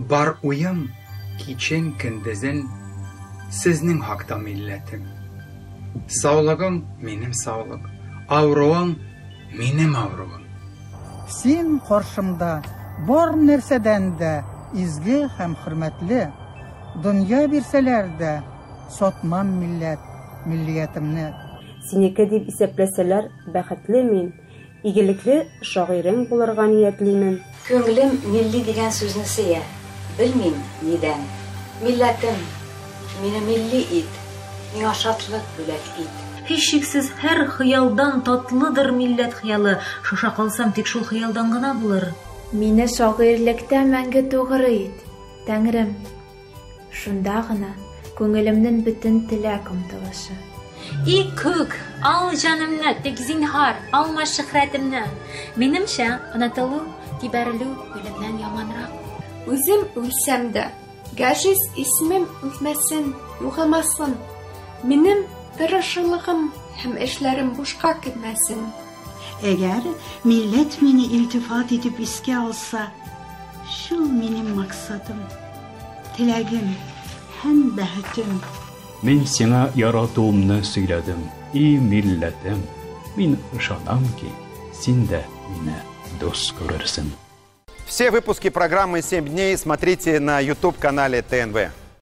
Бар уйым, кичен көндезен, сезнең хакта милләтем. Саулыгың минем саулык, авыруың минем авыруым. Син каршымда бар нәрсәдән дә изге һәм хөрмәтле. Дөнья бирсәләр дә сатмам милләтемне. Синеке дип исәпләсәләр, бәхетле мин, игелекле шагыйрең булырга ниятлимен. Күңелем милли дигән сүзне сөя. Белмим нидән. Милләтем, мине милли ит, миңа шатлык бүләк ит. Һичшиксез һәр хыялдан татлыдыр милләт хыялы. Шуша калсам тик шул хыялдан гына булыр. Мине шагыйрьлектә мәңге тугры ит, Тәңрем. Шунда гына күңелемнең бөтен теләк омтылышы. И күк, ал җанымны, тик зинһар, алма шөһрәтемне. Минемчә, онытылу, тибәрелү үлемнән яманрак. Үзем үлсәм дә, Гәҗиз исмем үлмәсен, югамасын. Минем тырышлыгым һәм эшләрем бушка китмәсен. Eğer millet beni iltifat edip iske alsa, şu benim maksadım, tilagim, hem bәхетем. Мен сиңа яратуымны сөйләдем, и милләтем. Мин ышанам ки, син дә мине дус күрерсең. Все выпуски программы «7 дней» смотрите на YouTube-канале ТНВ.